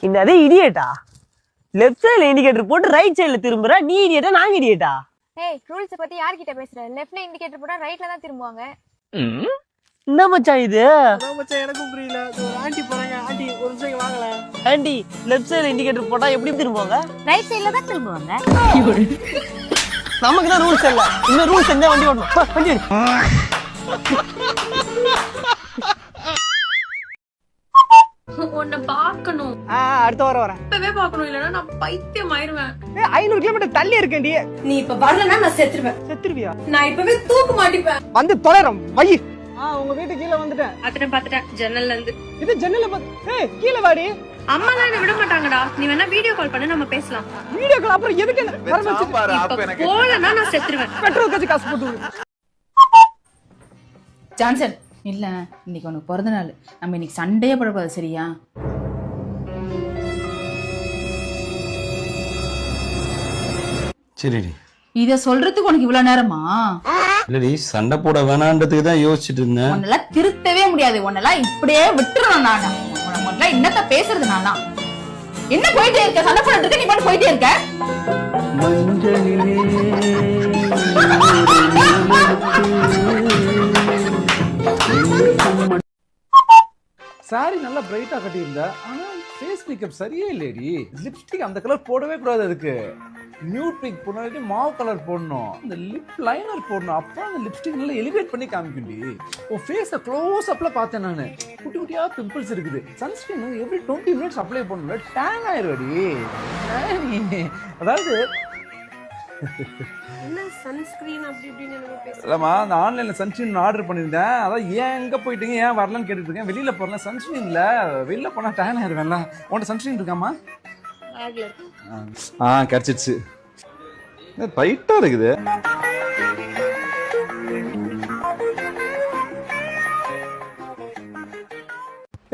என்னது இடியேட்டா? லெஃப்ட் சைடுல இண்டிகேட்டர் போட்டு ரைட் சைடுல திரும்புற, நீ இடியேட்டா நாங்க இடியேட்டா? ஏய் ரூல்ஸ் பத்தி யார்கிட்ட பேசுற? லெஃப்ட்ல இண்டிகேட்டர் போட்டா ரைட்ல தான் திரும்புவாங்க. என்ன மச்சான் இது? மச்சான் எனக்கும் புரியல. ஆண்டி போறாங்க. ஆண்டி ஒரு நிமிஷம் வாங்கல. ஆண்டி லெஃப்ட் சைடுல இண்டிகேட்டர் போட்டா எப்படி திரும்புவாங்க? ரைட் சைடுல தான் திரும்புவாங்க. நமக்கு தான் ரூல்ஸ் இல்ல. இந்த ரூல்ஸ் என்ன வண்டி ஓட்டணும். வண்டி எடு. உன்னை பார்க்கணும். அடுத்த வாரம் வரேன். இப்பவே பார்க்கணும், இல்லன்னா நான் பைத்தியம் ஆயிருவேன். 500 கிலோமீட்டர் தள்ளி இருக்கேன்டி. நீ இப்ப வரலன்னா நான் செத்துருவேன். செத்துருவியா? நான் இப்பவே தூக்கு மாட்டிப்பேன். வந்து தொலைறோம் வை. உங்க வீட்டு கீழ வந்துட்டேன். பாத்துட்டேன் ஜன்னல்ல இருந்து. இது ஜன்னல்ல ஏய் கீழ வாடி. அம்மா தான் என்ன விட மாட்டாங்கடா. நீ வேணா வீடியோ கால் பண்ணு, நம்ம பேசலாம். வீடியோ கால் அப்புறம் எதுக்கு வர வச்சு போலன்னா நான் செத்துருவேன். பெட்ரோல் காசு காசு போட்டு. ஜான்சன் இல்ல, இன்னைக்கு உனக்கு பிறந்த நாள். நம்ம இன்னைக்கு சண்டையே படக்கூடாது, சரியா? சரிடி. இத சொல்றதுக்கு உனக்கு இவ்வளவு நேரமா? இல்லடி, சண்டை போட வேணான்றதுக்கு தான் யோசிச்சுட்டு இருந்தேன். உன்னெல்லாம் திருத்தவே முடியாது. உன்னெல்லாம் இப்படியே விட்டுறணும். நானா உனக்கு என்னத்த பேசுறது? நானா என்ன போயிட்டே இருக்க? சண்டை போட்டு இருக்க, நீ பாட்டு போயிட்டே இருக்க. சாரி நல்லா பிரைட்டா கட்டியிருந்தா, ஆனா ஃபேஸ் மேக்கப் சரியே இல்லடி. லிப்ஸ்டிக் அந்த கலர் போடவே கூடாது. அதுக்கு நியூட் பிங்க் போடணும், மாவு கலர் போடணும், இந்த லிப் லைனர் போடணும். அப்போ அந்த லிப்ஸ்டிக் நல்லா எலிவேட் பண்ணி காமிக்கும்டி. உன் ஃபேஸை க்ளோஸ் அப்ல பார்த்தேன் நான். குட்டி குட்டியா பிம்பிள்ஸ் இருக்குது. சன்ஸ்கிரீன் எவ்ரி 20 மினிட்ஸ் அப்ளை பண்ணல, டேன் ஆயிருவாடி. அதாவது என்ன சன்ஸ்கிரீன் அப்படி இப்படின்னு நம்ம பேசலாம். இல்லம்மா, அந்த ஆன்லைன்ல சன்ஸ்கிரீன் ஆர்டர் பண்ணியிருந்தேன். அதான் ஏன் எங்க போயிட்டீங்க, ஏன் வரலன்னு கேட்டுட்டு இருக்கேன். வெளியில போறேன் சன்ஸ்கிரீன் இல்ல, வெளியில போனா டேன் ஆயிருவேன்ல. உன்கிட்ட சன்ஸ்கிரீன் இருக்காமா? கிடைச்சிருச்சு. டைட்டா இருக்குது.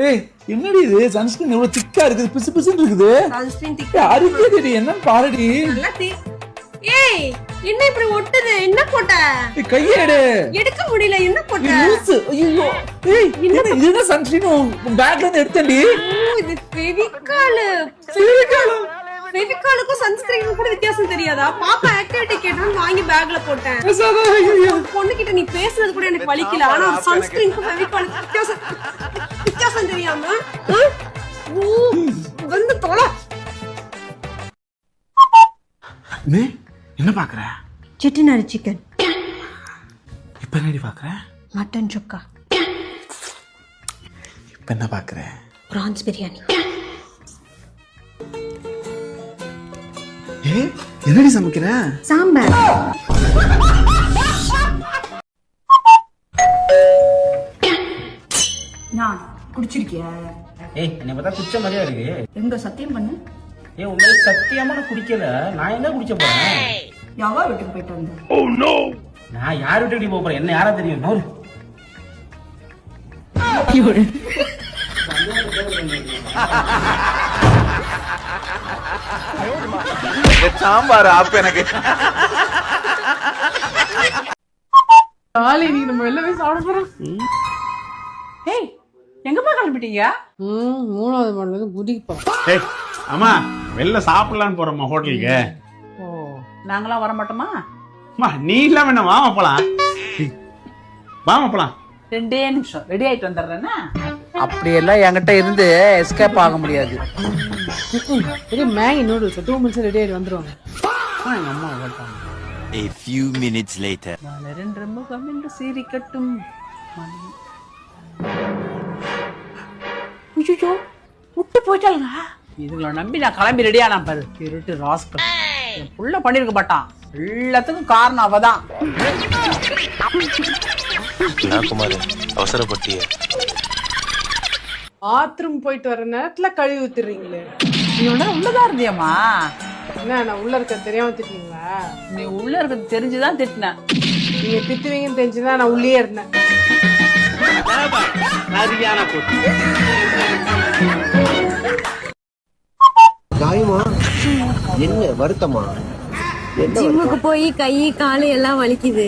ஏய் என்னடி இது? சன்ஸ்கிரீன் எவ்வளவு திக்கா இருக்குது, பிசு பிசுன்னு இருக்குது. சன்ஸ்கிரீன் திக்கா அரிக்குதுடி, என்னன்னு பாருடி. ஏய் என்ன இப்படி ஒட்டுது? என்ன போட்ட? கையேடு எடுக்க முடியல. என்ன போட்ட? ஐயோ ஏய் இது என்ன சன்ஸ்கிரீன் பேக்ல இருந்து எடுத்தேன்டி. இது ஃபெவிகாலுக்கும் சன்ஸ்கிரீனுக்கும் கூட வித்தியாசம் தெரியாதா? பாப்பா ஆக்டிவிட்டி கேட்டோன்னு வாங்கி பேக்ல போட்டேன். பொண்ணு கிட்ட நீ பேசுறது கூட எனக்கு வலிக்கல. ஆனா சன்ஸ்கிரீனுக்கும் ஃபெவிகாலுக்கும் வித்தியாசம் தெரியாம வந்து தொலை. என்ன பாக்குற? செட்டிநாடு சிக்கன். இப்ப என்னடி பாக்குற? மட்டன் சுக்கா. இப்ப என்ன பாக்குற? பிரான்ஸ் பிரியாணி. என்னடி சமைக்கிற? சாம்பார். நான் குடிச்சிருக்கியா? ஏய் என்னை பார்த்தா குடிச்ச மாதிரியா இருக்கு. எங்க சத்தியம் பண்ணு. ஏய் உங்களுக்கு சத்தியமா நான் குடிக்கல. நான் எங்க குடிச்ச போறேன்? யாவா வீட்டுக்கு போயிட்டு வந்தேன். நான் யார் வீட்டுக்கு போக போறேன்? என்ன யாரா தெரியும்? நோரு சாம்பார் ஆப் எனக்கு. நீ நம்ம வெளில போய் சாப்பிட போறோம். ஏய் எங்கப்பா கிளம்பிட்டீங்க? 3வது மாடல இருந்து புதிக்கு போறோம். ஏய் அம்மா வெளில சாப்பிடலான்னு போறோம்மா ஹோட்டலுக்கு. ஓ நாங்களாம் வர மாட்டோமா? அம்மா நீ இல்லாம என்ன, வாமா போலாம். வாமா போலாம். 2 நிமிஷம் ரெடி ஆயிட்டு வந்துடுறேன்னா. அப்படியெல்லாம் என்கிட்ட இருந்து எஸ்கேப் ஆக முடியாது. மேகி நூடுல்ஸ் 2 மினிட்ஸ் ரெடி ஆயிட்டு வந்துருவாங்க. எங்க அம்மா சொல்லிட்டாங்க. A few minutes later. மலரென்ற முகம் என்று சிரிக்கட்டும். ஐயோ விட்டு போயிட்டாங்க. இதுங்களை நம்பி நான் கிளம்பி ரெடியானா பாரு. திருட்டு ராஸ்கல். என் புள்ள பண்ணிருக்க மாட்டான். எல்லாத்துக்கும் காரணம் அவதான். குமார் அவசரப்பட்டிய பாத்ரூம் போயிட்டு வர நேரத்துல கழுவி ஊத்துறீங்களே. நீ உள்ளதான் இருந்தியம்மா. என்ன நான் உள்ள இருக்க தெரியாம திட்டீங்களா? நீ உள்ள இருக்கிறது தெரிஞ்சுதான் திட்டின. நீங்க திட்டுவீங்கன்னு தெரிஞ்சுதான் நான் உள்ளே இருந்தேன். என்ன வருத்தமா? ஜிம்முக்கு போய் கை காலு எல்லாம் வலிக்குது.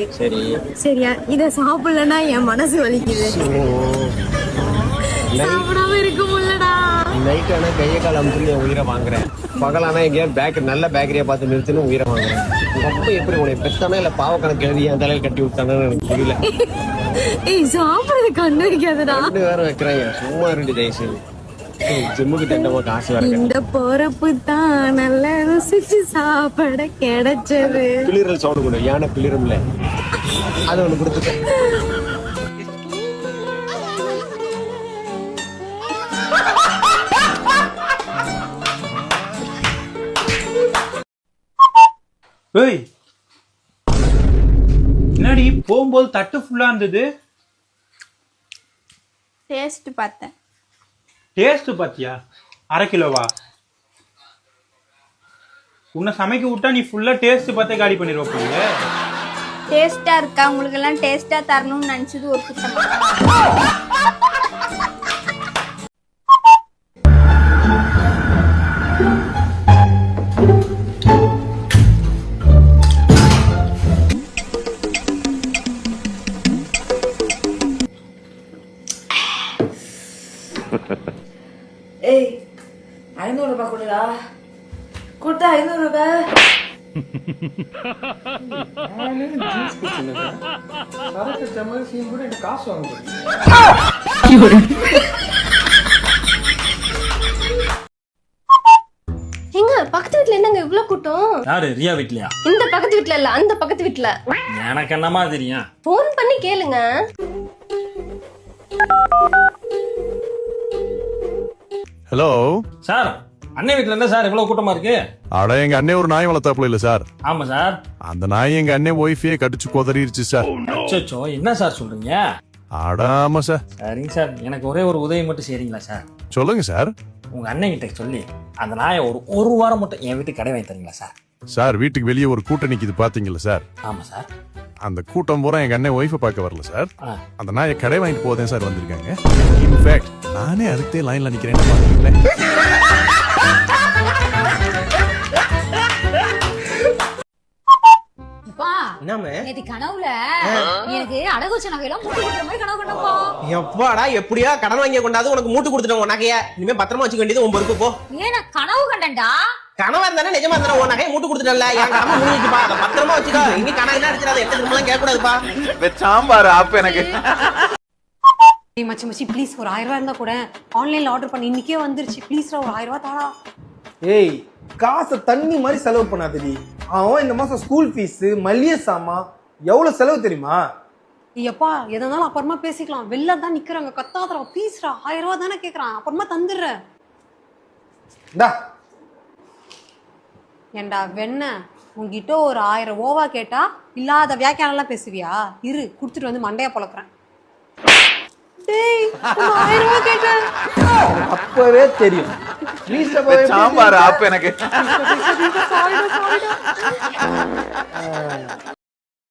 சரியா இத சாப்பிடலன்னா என் மனசு வலிக்குது. சாப்பிடாம இருக்க முடியலடா. நைட் ஆனா கையை கால் அமுச்சு உயிரை வாங்குறேன், பகலானா எங்கேயாவது நல்ல பேக்கரியா பார்த்து நிறுத்தினு உயிரை வாங்குறேன். உங்க அப்பா எப்படி உனக்கு பெத்தானா இல்ல பாவ கணக்கு எழுதி என் தலையில கட்டி விட்டானு எனக்கு புரியல. ஏய் சாப்பிடுறது கண்ணு வைக்காதடா. ரெண்டு வேற வைக்கிறாங்க, சும்மா ரெண்டு தயவுசெய்து. ஜிம்முக்கு தண்டமா காசு வர இந்த பொறப்பு தான் நல்ல ருசிச்சு சாப்பிட கிடைச்சது. பிளிரல் சவுண்ட் கூட யானை பிளிரும்ல, அது ஒண்ணு கொடுத்துட்டேன். ஏய் என்னடி போகும்போது தட்டு ஃபுல்லா இருந்தது? டேஸ்ட் பார்த்தேன். டேஸ்ட் பாத்தியா? 1/2 கிலோவா? உன்னை சமைக்க விட்டா நீ ஃபுல்லா டேஸ்ட் பார்த்தே காலி பண்ணிடுவ போல. டேஸ்டா இருக்கா? உங்களுக்கு எல்லாம் டேஸ்டா தரணும்னு நினைச்சது ஒரு குத்தம். ஏய் 500 ரூபாய் கொடுடா. கொடுத்தா 500 ரூபாய். காசு வாங்க எங்க பக்கத்து வீட்டுல என்னங்க இவ்வளவு கூட்டம்? யாரு ரியா வீட்லயா? இந்த பக்கத்து வீட்டுல இல்ல, அந்த பக்கத்து வீட்டுல. எனக்கு என்னமா தெரியும்? போன் பண்ணி கேளுங்க. ஹலோ சார், அண்ணே வீட்ல என்ன சார் இவ்வளவு கூட்டமா இருக்கு? அட எங்க அண்ணே ஒரு நாய் வளர்த்தாப்புல இல்ல சார். ஆமா சார். அந்த நாய் எங்க அண்ணே ஒய்ஃபையே கடிச்சு கொதறிடுச்சு சார். அச்சோ, என்ன சார் சொல்றீங்க? அட ஆமா சார். சரிங்க சார், எனக்கு ஒரே ஒரு உதவி மட்டும் செய்றீங்களா சார்? சொல்லுங்க சார். உங்க அண்ணன் கிட்ட சொல்லி அந்த நாயை ஒரு வாரம் மட்டும் என் வீட்டுக்கு கடை வாங்கி தரீங்களா சார்? சார் வீட்டுக்கு வெளியே ஒரு கூட்டம் நிக்குது பாத்தீங்களா சார்? ஆமா சார். அந்த கூட்டம் பூரா எங்க அண்ணன் ஒய்ஃபை பார்க்க வரல சார். ஆ. அந்த நாயை கடை வாங்கிட்டு போதேன் சார் வந்திருக்காங்க. இன்ஃபேக்ட் நானே அதுக்கே லைன்ல நிக்கிறேன்னு பாத்தீங்களேன். நேத்து கனவுல எனக்கு அடகுச்ச நகையெல்லாம் மூட்டு கொடுக்குற மாதிரி கனவு கண்டப்பா. எப்பாடா எப்படியா கடன் வாங்கி கொண்டாது உனக்கு மூட்டு கொடுத்துட்டேன் உன் நகைய. இனிமே பத்திரமா வச்சுக்க வேண்டியது உன் பொறுப்பு போ. ஏன் நான் கனவு கண்டேன்டா? கனவா இருந்தானே நிஜமா இருந்தானே உன் நகையை மூட்டு கொடுத்துட்டல. என் கடமை முடிஞ்சுப்பா, அதை பத்திரமா வச்சுக்கோ. இனி கனவு என்ன அடிச்சிடாத, எட்ட திரும்பலாம் கேட்க கூடாதுப்பா. சாம்பார் அப்ப எனக்கு மச்சி மச்சி ப்ளீஸ் ஒரு 1000 ரூபாய் இருந்தா கூட ஆன்லைன்ல ஆர்டர் பண்ணி இன்னைக்கே வந்துருச்சு. ப்ளீஸ்ரா ஒரு 1000 ரூபாய் தாடா. ஏய் காசை தண்ணி மாதிரி செலவு பண்ணாதடி. அவன் இந்த மாசம் ஸ்கூல் ஃபீஸ், மல்லிகை சாமான் எவ்வளவு செலவு தெரியுமா? எப்பா எதனாலும் அப்புறமா பேசிக்கலாம். வெளில தான் நிக்கிறாங்க, கத்தாதரா ப்ளீஸ்ரா. 1000 ரூபாய் தானே கேக்குறான், அப்புறமா தந்துடுறேன். டா ஏண்டா வெண்ண, உங்ககிட்ட ஒரு 1000 ஓவா கேட்டா இல்லாத வியாக்கியானம் எல்லாம் பேசுவியா? இரு குடுத்துட்டு வந்து மண்டையா பொளக்குறேன். டேய் 1000 ரூபாய் கேட்டேன். அப்பவே தெரியும். சாம்பார் அப்ப எனக்கு